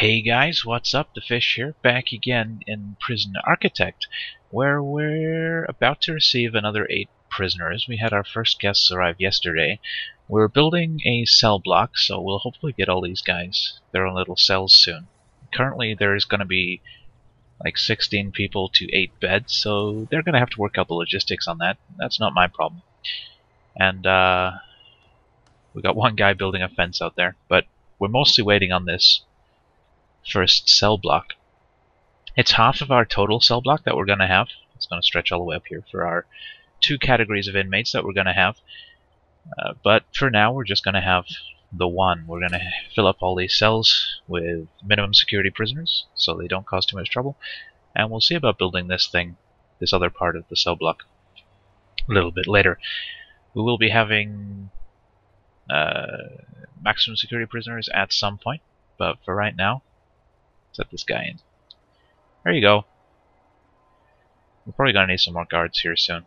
Hey guys, what's up? TheFish here, back again in Prison Architect, where we're about to receive another 8 prisoners. We had our first guests arrive yesterday. We're building a cell block, so we'll hopefully get all these guys their own little cells soon. Currently there's going to be like 16 people to 8 beds, so they're going to have to work out the logistics on that. That's not my problem. And we got one guy building a fence out there, but we're mostly waiting on this first cell block. It's half of our total cell block that we're going to have. It's going to stretch all the way up here for our 2 categories of inmates that we're going to have. But for now, we're just going to have the one. We're going to fill up all these cells with minimum security prisoners so they don't cause too much trouble. And we'll see about building this thing, this other part of the cell block, a little bit later. We will be having maximum security prisoners at some point, but for right now, let this guy in. There you go. We're probably going to need some more guards here soon.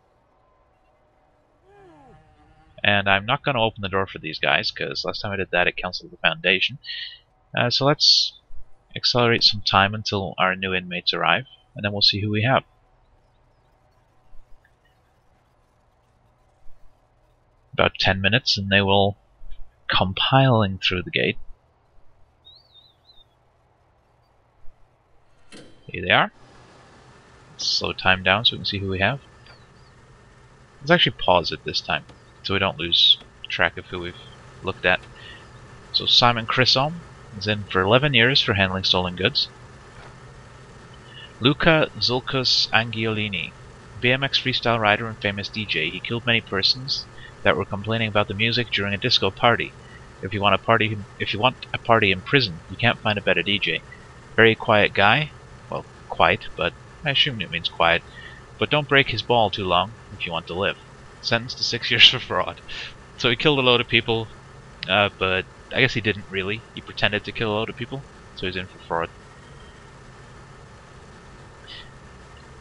And I'm not going to open the door for these guys, because last time I did that it cancelled the foundation. So let's accelerate some time until our new inmates arrive, and then we'll see who we have. About 10 minutes and they will come piling through the gate. Here they are. Let's slow time down so we can see who we have. Let's actually pause it this time so we don't lose track of who we've looked at. So Simon Crisholm is in for 11 years for handling stolen goods. Luca Zulkus Angiolini, BMX freestyle rider and famous DJ. He killed many persons that were complaining about the music during a disco party. If you want a party in prison, you can't find a better DJ. Very quiet guy. Well, quiet, but I assume it means quiet. But don't break his ball too long if you want to live. Sentenced to 6 years for fraud. So he killed a load of people, but I guess he didn't really. He pretended to kill a load of people, so he's in for fraud.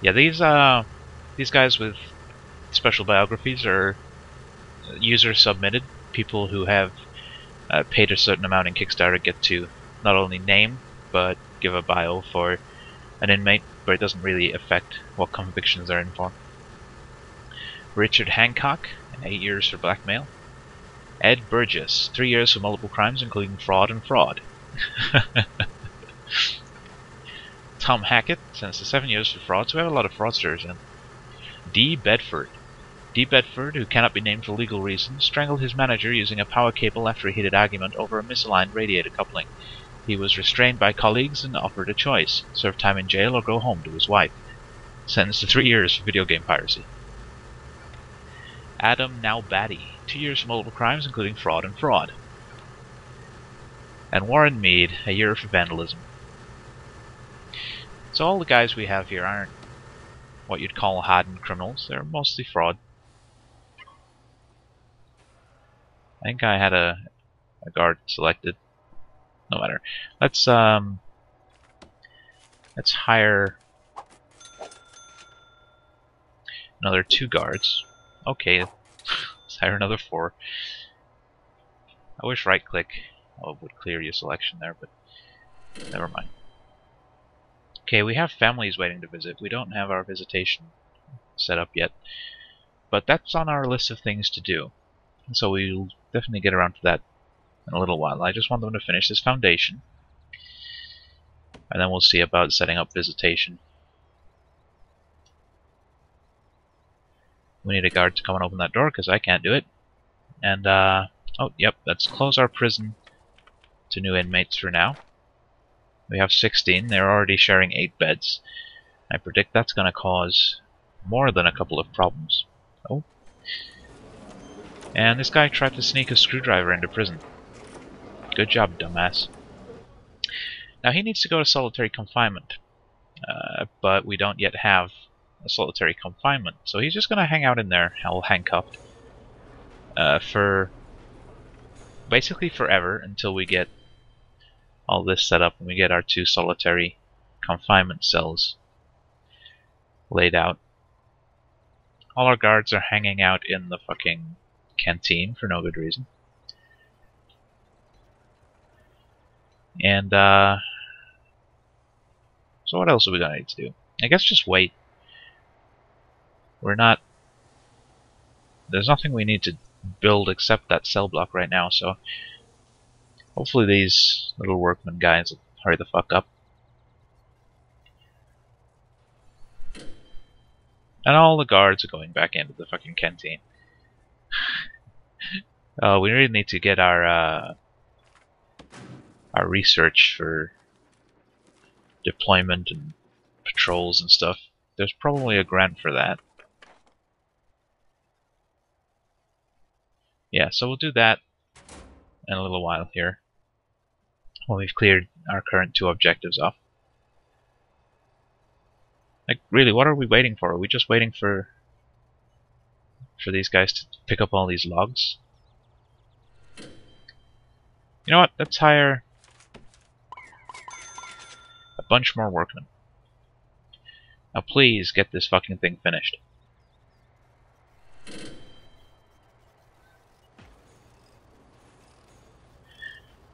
Yeah, these guys with special biographies are user submitted. People who have paid a certain amount in Kickstarter get to not only name, but give a bio for an inmate, but it doesn't really affect what convictions they're in for. Richard Hancock, 8 years for blackmail. Ed Burgess, 3 years for multiple crimes, including fraud and fraud. Tom Hackett, sentenced to 7 years for fraud, so we have a lot of fraudsters in. D. Bedford. D. Bedford, who cannot be named for legal reasons, strangled his manager using a power cable after a heated argument over a misaligned radiator coupling. He was restrained by colleagues and offered a choice: serve time in jail or go home to his wife. Sentenced to 3 years for video game piracy. Adam Nowbatty, 2 years for multiple crimes, including fraud and fraud. And Warren Mead, a year for vandalism. So all the guys we have here aren't what you'd call hardened criminals. They're mostly fraud. I think I had a guard selected. No matter. Let's hire another 2 guards. Okay, let's hire another 4. I wish right click would clear your selection there, but never mind. Okay, we have families waiting to visit. We don't have our visitation set up yet, but that's on our list of things to do. So we'll definitely get around to that in a little while. I just want them to finish this foundation, and then we'll see about setting up visitation. We need a guard to come and open that door because I can't do it. And oh, yep, let's close our prison to new inmates for now. We have 16. They're already sharing 8 beds. I predict that's going to cause more than a couple of problems. Oh. And this guy tried to sneak a screwdriver into prison. Good job, dumbass. Now he needs to go to solitary confinement, but we don't yet have a solitary confinement, so he's just going to hang out in there, all handcuffed, for basically forever until we get all this set up and we get our 2 solitary confinement cells laid out. All our guards are hanging out in the fucking canteen for no good reason. And So what else are we gonna need to do? I guess just wait. We're not... There's nothing we need to build except that cell block right now, so... Hopefully these little workman guys will hurry the fuck up. And all the guards are going back into the fucking canteen. We really need to get our research for deployment and patrols and stuff. There's probably a grant for that. Yeah, so we'll do that in a little while here. When we've cleared our current 2 objectives off. Like, really, what are we waiting for? Are we just waiting for these guys to pick up all these logs? You know what? Let's hire a bunch more workmen. Now please get this fucking thing finished.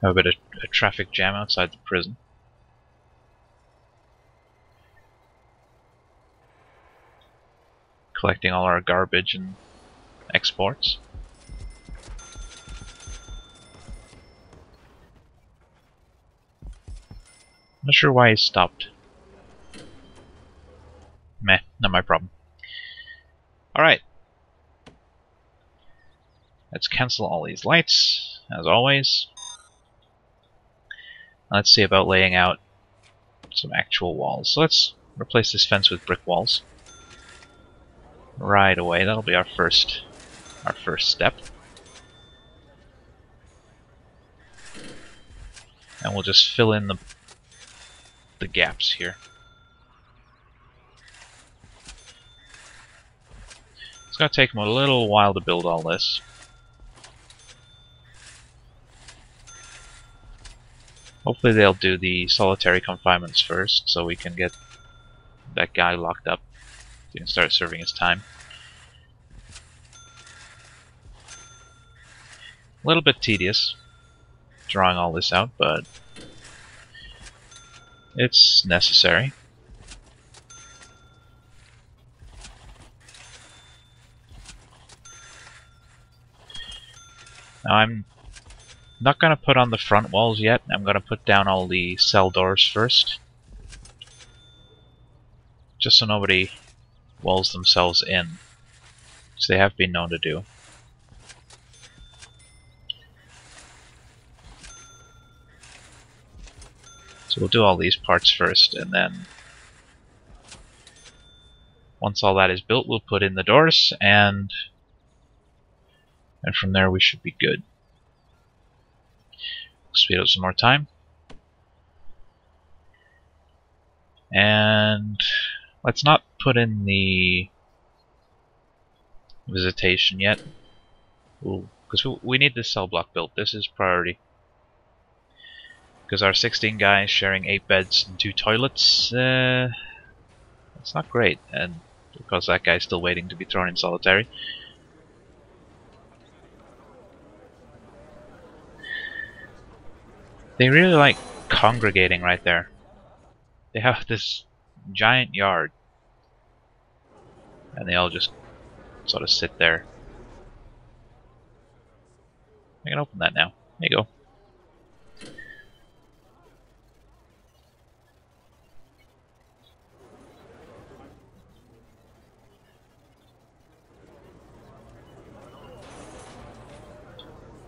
Have a bit of a traffic jam outside the prison. Collecting all our garbage and exports. Not sure why he stopped. Meh, not my problem. Alright. Let's cancel all these lights, as always. Let's see about laying out some actual walls. So let's replace this fence with brick walls. Right away, that'll be our first step. And we'll just fill in the gaps here. It's gonna take them a little while to build all this. Hopefully they'll do the solitary confinements first, so we can get that guy locked up. He can start serving his time. A little bit tedious drawing all this out, but it's necessary. Now I'm not going to put on the front walls yet. I'm going to put down all the cell doors first. Just so nobody walls themselves in, which they have been known to do. So we'll do all these parts first, and then once all that is built, we'll put in the doors, and from there we should be good. Speed up some more time. And let's not put in the visitation yet. Because we need this cell block built. This is priority. Because our 16 guys sharing 8 beds and 2 toilets, it's not great. And because that guy's still waiting to be thrown in solitary. They really like congregating right there. They have this giant yard. And they all just sort of sit there. I can open that now. There you go.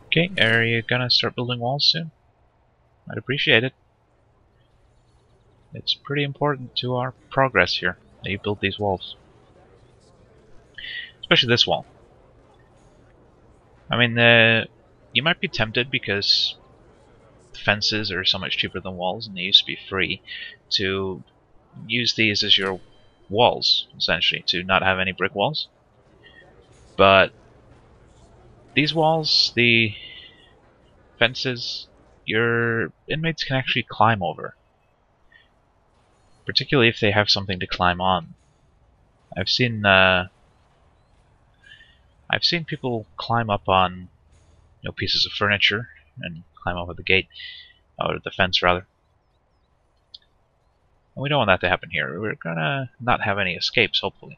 Okay, are you gonna start building walls soon? I'd appreciate it. It's pretty important to our progress here that you build these walls. Especially this wall. I mean, you might be tempted because fences are so much cheaper than walls and they used to be free, to use these as your walls, essentially, to not have any brick walls. But these walls, the fences, your inmates can actually climb over. Particularly if they have something to climb on. I've seen people climb up on, you know, pieces of furniture and climb over the gate, or the fence rather. And we don't want that to happen here. We're gonna not have any escapes, hopefully.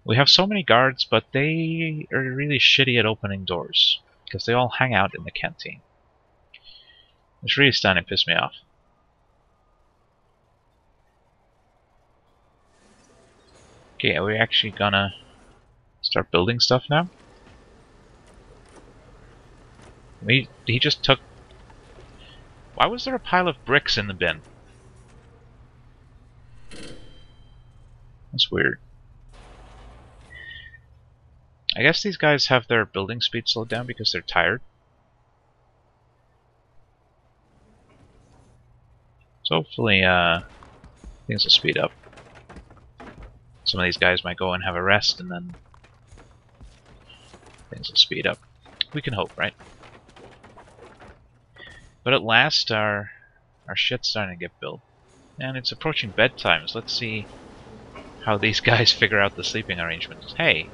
We have so many guards, but they are really shitty at opening doors, because they all hang out in the canteen. It's really starting to piss me off. Okay, are we actually gonna start building stuff now? He just took... Why was there a pile of bricks in the bin? That's weird. I guess these guys have their building speed slowed down because they're tired. So hopefully things will speed up. Some of these guys might go and have a rest, and then things will speed up. We can hope, right? But at last, our shit's starting to get built. And it's approaching bedtime, so let's see how these guys figure out the sleeping arrangements. Hey!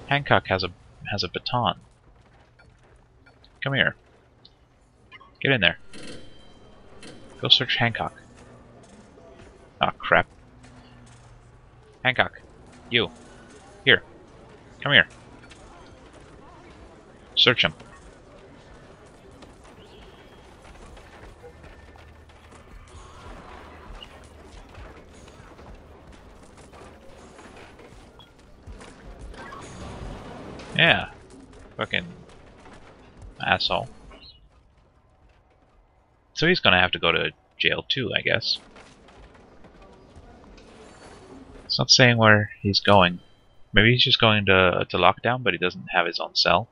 Hancock has a baton. Come here. Get in there. Go search Hancock. Ah, crap. Hancock. You. Here. Come here. Search him. Yeah. Fucking asshole. So he's gonna have to go to jail too, I guess. It's not saying where he's going. Maybe he's just going to lockdown, but he doesn't have his own cell.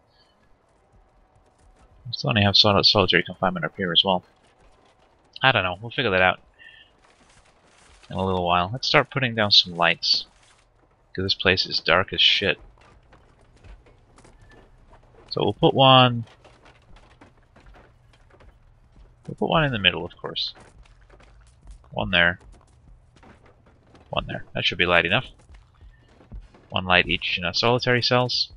We still only have solitary confinement up here as well. I don't know. We'll figure that out in a little while. Let's start putting down some lights, because this place is dark as shit. So we'll put one... We'll put one in the middle, of course. One there. One there. That should be light enough. One light each in our solitary cells.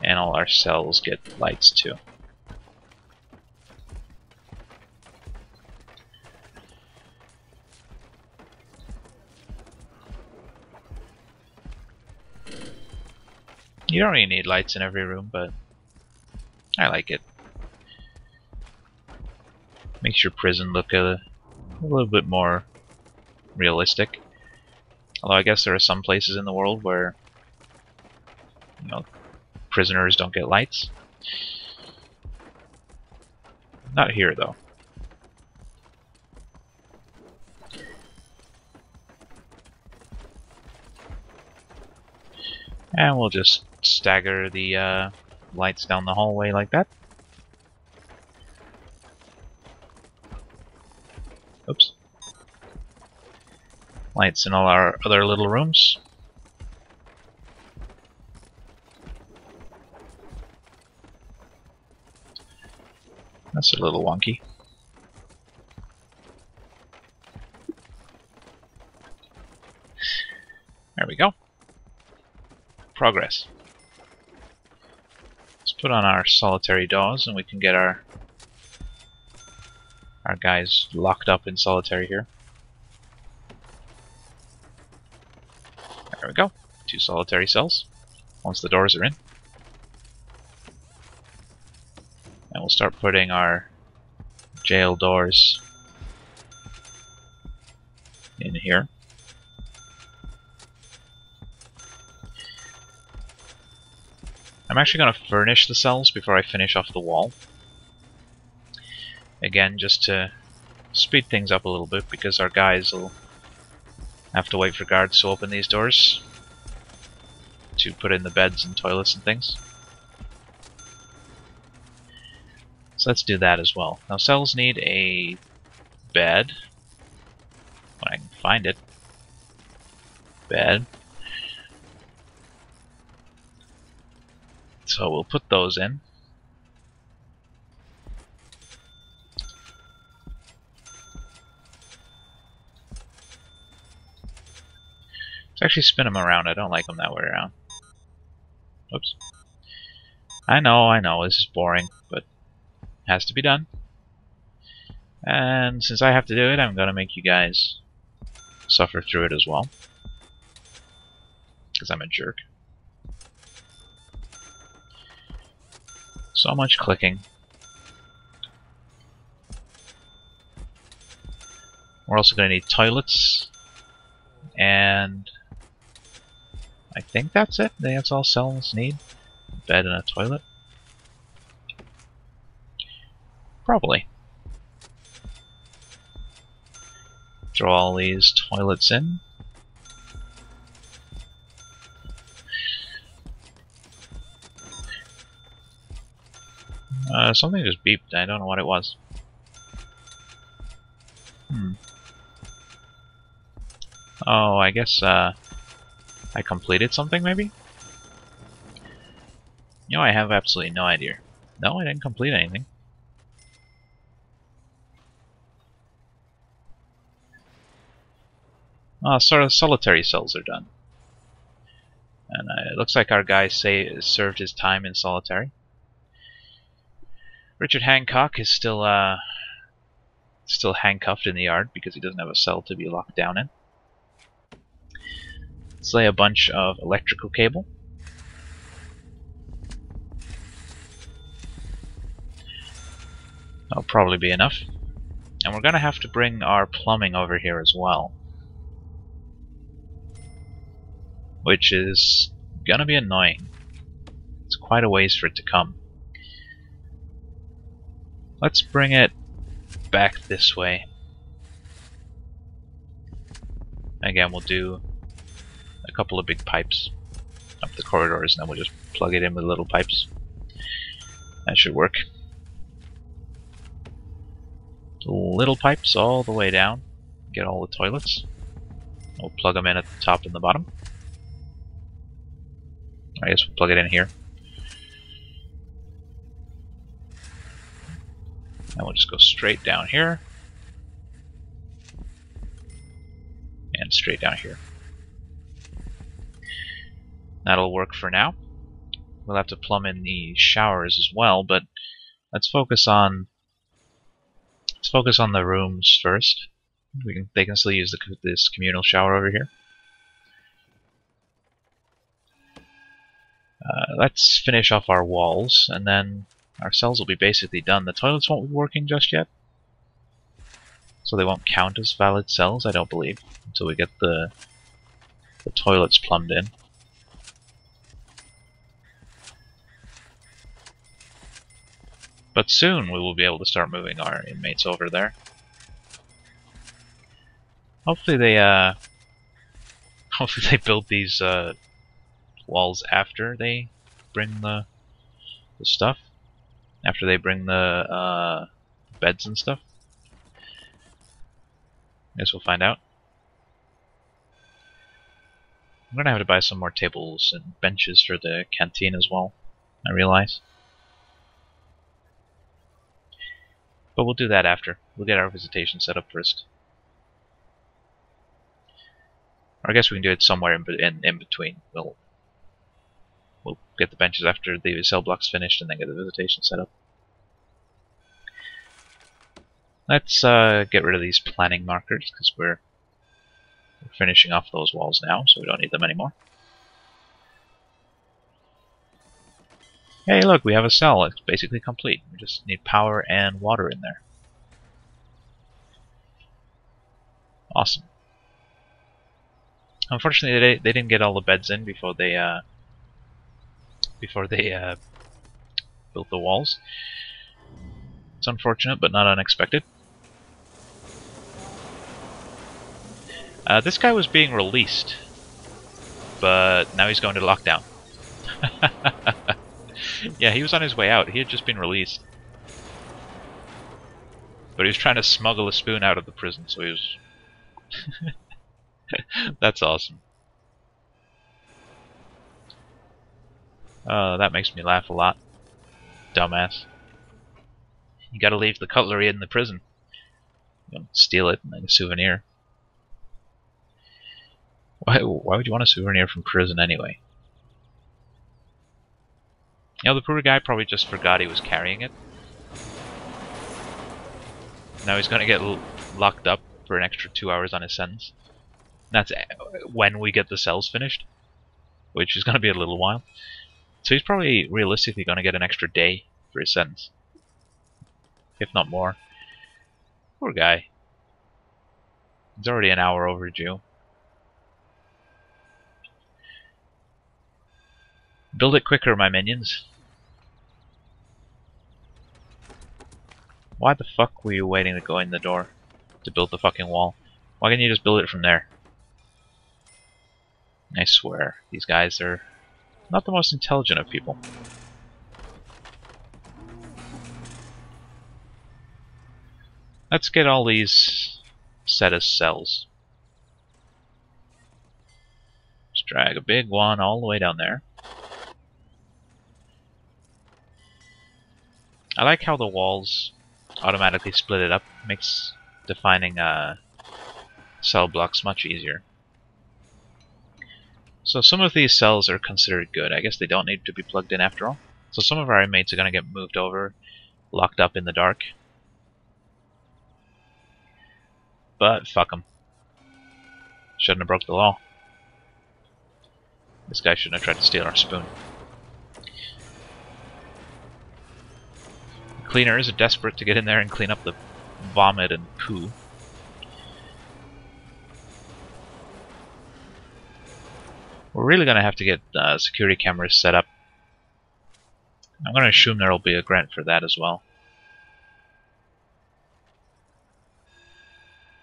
And all our cells get lights too. You don't really need lights in every room, but I like it. Makes your prison look a little bit more realistic. Although I guess there are some places in the world where, you know, prisoners don't get lights. Not here, though. And we'll just stagger the lights down the hallway like that. Oops. Lights in all our other little rooms. That's a little wonky. There we go. Progress. Let's put on our solitary doors and we can get our guys locked up in solitary here. There we go. 2 solitary cells once the doors are in. And we'll start putting our jail doors in here. I'm actually going to furnish the cells before I finish off the wall. Again, just to speed things up a little bit, because our guys will have to wait for guards to open these doors to put in the beds and toilets and things. So let's do that as well. Now cells need a bed, when I can find it. Bed. So we'll put those in. Let's actually spin them around. I don't like them that way around. Oops. I know, this is boring, but it has to be done. And since I have to do it, I'm gonna make you guys suffer through it as well. Because I'm a jerk. So much clicking. We're also gonna need toilets. And I think that's it. That's all cells need. A bed and a toilet. Probably. Throw all these toilets in. Something just beeped. I don't know what it was. Oh, I guess I completed something, maybe? You know, I have absolutely no idea. No, I didn't complete anything. Sort of solitary cells are done. And it looks like our guy served his time in solitary. Richard Hancock is still handcuffed in the yard because he doesn't have a cell to be locked down in. Let's lay a bunch of electrical cable. That'll probably be enough. And we're gonna have to bring our plumbing over here as well. Which is gonna be annoying. It's quite a ways for it to come. Let's bring it back this way. Again, we'll do a couple of big pipes up the corridors, and then we'll just plug it in with little pipes. That should work. Little pipes all the way down. Get all the toilets. We'll plug them in at the top and the bottom. I guess we'll plug it in here. And we'll just go straight down here. And straight down here. That'll work for now. We'll have to plumb in the showers as well, but let's focus on the rooms first. They can still use this communal shower over here. Let's finish off our walls, and then our cells will be basically done. The toilets won't be working just yet, so they won't count as valid cells, I don't believe, until we get the toilets plumbed in. But soon we will be able to start moving our inmates over there. Hopefully they build these walls after they bring the stuff. After they bring the beds and stuff. Guess we'll find out. I'm gonna have to buy some more tables and benches for the canteen as well, I realize. But we'll do that after. We'll get our visitation set up first. Or I guess we can do it somewhere in between. We'll get the benches after the cell block's finished, and then get the visitation set up. Let's get rid of these planning markers, because we're finishing off those walls now, so we don't need them anymore. Hey, look, we have a cell. It's basically complete. We just need power and water in there. Awesome. Unfortunately, they didn't get all the beds in before they built the walls. It's unfortunate, but not unexpected. This guy was being released, but now he's going to lockdown. Yeah, he was on his way out. He had just been released. But he was trying to smuggle a spoon out of the prison, so he was... That's awesome. That makes me laugh a lot. Dumbass. You gotta leave the cutlery in the prison. You don't steal it like a souvenir. Why would you want a souvenir from prison anyway? You know, the poor guy probably just forgot he was carrying it. Now he's gonna get locked up for an extra 2 hours on his sentence. That's when we get the cells finished, which is gonna be a little while. So he's probably realistically gonna get an extra day for his sentence, if not more. Poor guy. It's already an hour overdue. Build it quicker, my minions. Why the fuck were you waiting to go in the door to build the fucking wall? Why can't you just build it from there? I swear, these guys are not the most intelligent of people. Let's get all these set as cells. Just drag a big one all the way down there. I like how the walls automatically split it up. Makes defining cell blocks much easier. So some of these cells are considered good. I guess they don't need to be plugged in after all. So some of our inmates are going to get moved over, locked up in the dark. But fuck them. Shouldn't have broke the law. This guy shouldn't have tried to steal our spoon. The cleaners are desperate to get in there and clean up the vomit and poo. We're really going to have to get security cameras set up. I'm going to assume there will be a grant for that as well.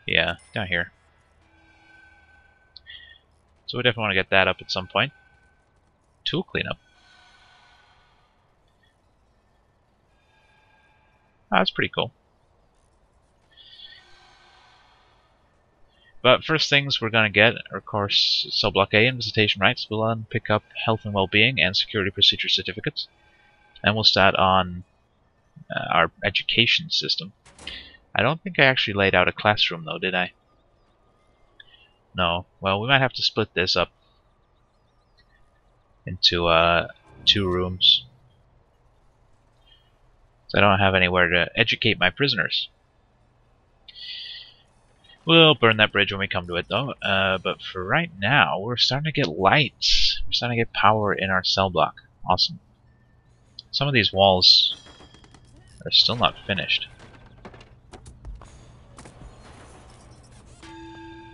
Yeah, down here. So we definitely want to get that up at some point. Tool cleanup. Oh, that's pretty cool. But first things we're going to get are, of course, Cell Block A and Visitation Rights. We'll then pick up Health and Wellbeing and Security Procedure Certificates. And we'll start on our education system. I don't think I actually laid out a classroom, though, did I? No. Well, we might have to split this up into 2 rooms. So I don't have anywhere to educate my prisoners. We'll burn that bridge when we come to it, though. But for right now, we're starting to get lights. We're starting to get power in our cell block. Awesome. Some of these walls are still not finished.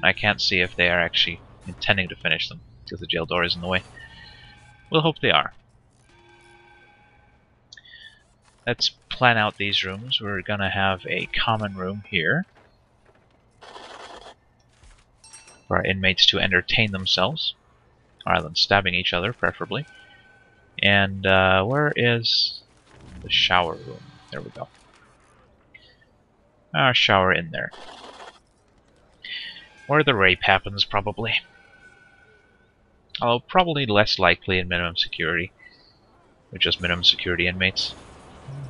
I can't see if they are actually intending to finish them, because the jail door is in the way. We'll hope they are. Let's plan out these rooms. We're gonna have a common room here for our inmates to entertain themselves, rather than stabbing each other, preferably. And where is the shower room? There we go. Our shower in there. Where the rape happens, probably. Although probably less likely in minimum security. With just minimum security inmates.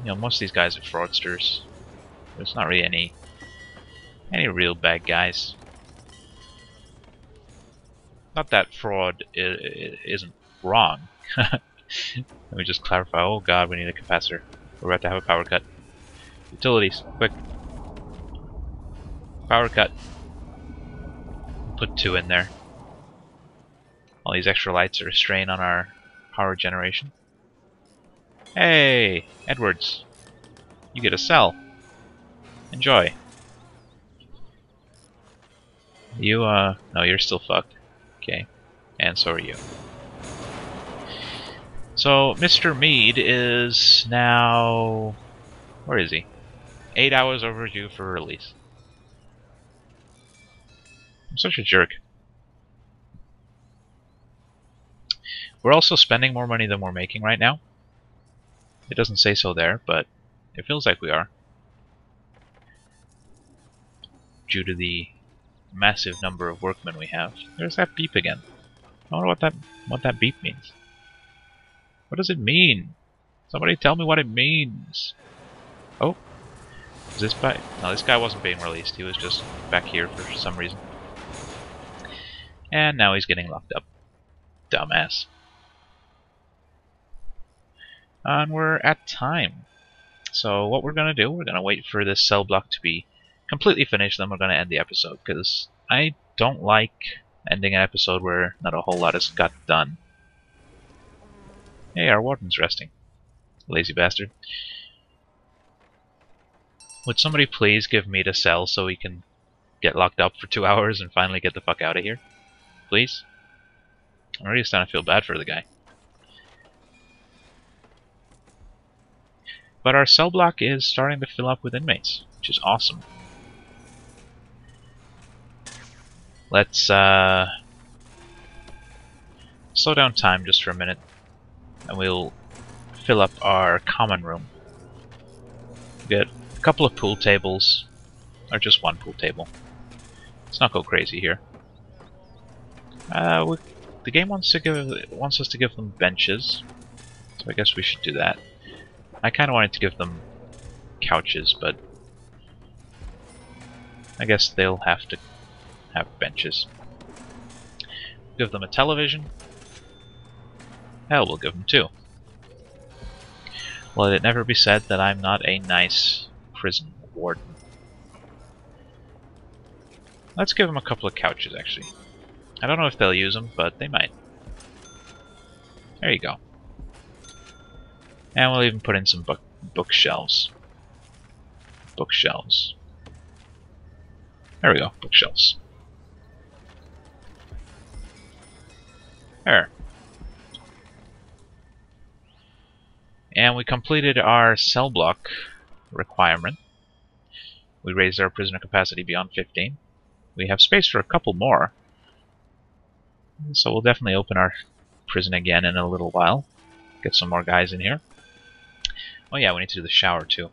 You know, most of these guys are fraudsters. There's not really any real bad guys. Not that fraud isn't wrong. Let me just clarify. Oh god, we need a capacitor. We're about to have a power cut. Utilities, quick. Power cut. Put 2 in there. All these extra lights are a strain on our power generation. Hey, Edwards. You get a cell. Enjoy. You, no, you're still fucked. Okay. And so are you. So, Mr. Mead is now... Where is he? 8 hours overdue for release. I'm such a jerk. We're also spending more money than we're making right now. It doesn't say so there, but it feels like we are. Due to the massive number of workmen we have. There's that beep again. I wonder what that beep means. What does it mean? Somebody tell me what it means. Oh. Is this guy? No, this guy wasn't being released. He was just back here for some reason. And now he's getting locked up. Dumbass. And we're at time. So what we're going to do, we're going to wait for this cell block to be completely finished, then we're going to end the episode, because I don't like ending an episode where not a whole lot has got done. Hey, our warden's resting. Lazy bastard. Would somebody please give me the cell so we can get locked up for 2 hours and finally get the fuck out of here? Please? I'm already starting to feel bad for the guy. But our cell block is starting to fill up with inmates, which is awesome. Let's slow down time just for a minute, and we'll fill up our common room. Get a couple of pool tables, or just one pool table. Let's not go crazy here. The game wants us to give them benches, so I guess we should do that. I kind of wanted to give them couches, but I guess they'll have to have benches. Give them a television. Hell, we'll give them two. Let it never be said that I'm not a nice prison warden. Let's give them a couple of couches, actually. I don't know if they'll use them, but they might. There you go. And we'll even put in some bookshelves. Bookshelves. There we go, bookshelves. There. And we completed our cell block requirement. We raised our prisoner capacity beyond 15. We have space for a couple more. So we'll definitely open our prison again in a little while. Get some more guys in here. Oh yeah, we need to do the shower too.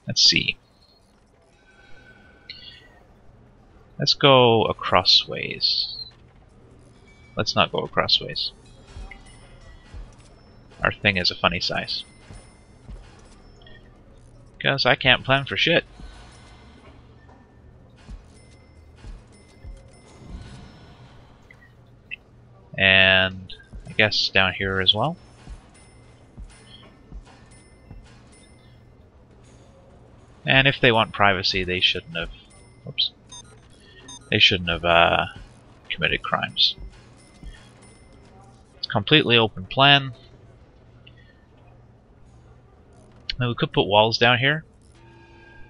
Let's see. Let's go across ways. Let's not go across ways. Our thing is a funny size. Because I can't plan for shit. And I guess down here as well. And if they want privacy, they shouldn't have... Whoops. They shouldn't have committed crimes. It's a completely open plan. Now we could put walls down here,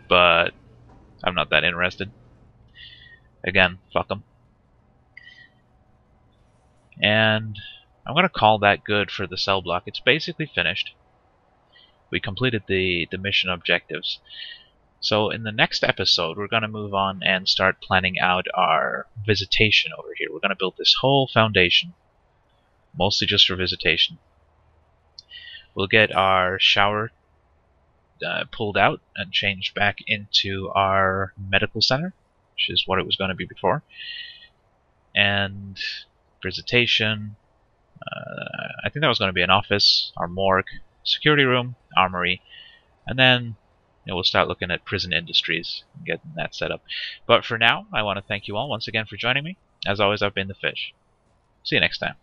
but I'm not that interested. Again, fuck them. And I'm going to call that good for the cell block. It's basically finished. We completed the mission objectives. So in the next episode, we're going to move on and start planning out our visitation over here. We're going to build this whole foundation, mostly just for visitation. We'll get our shower pulled out and changed back into our medical center, which is what it was going to be before. And visitation, I think that was going to be an office, our morgue, security room, armory, and then we'll start looking at prison industries and getting that set up. But for now, I want to thank you all once again for joining me. As always, I've been TheFish. See you next time.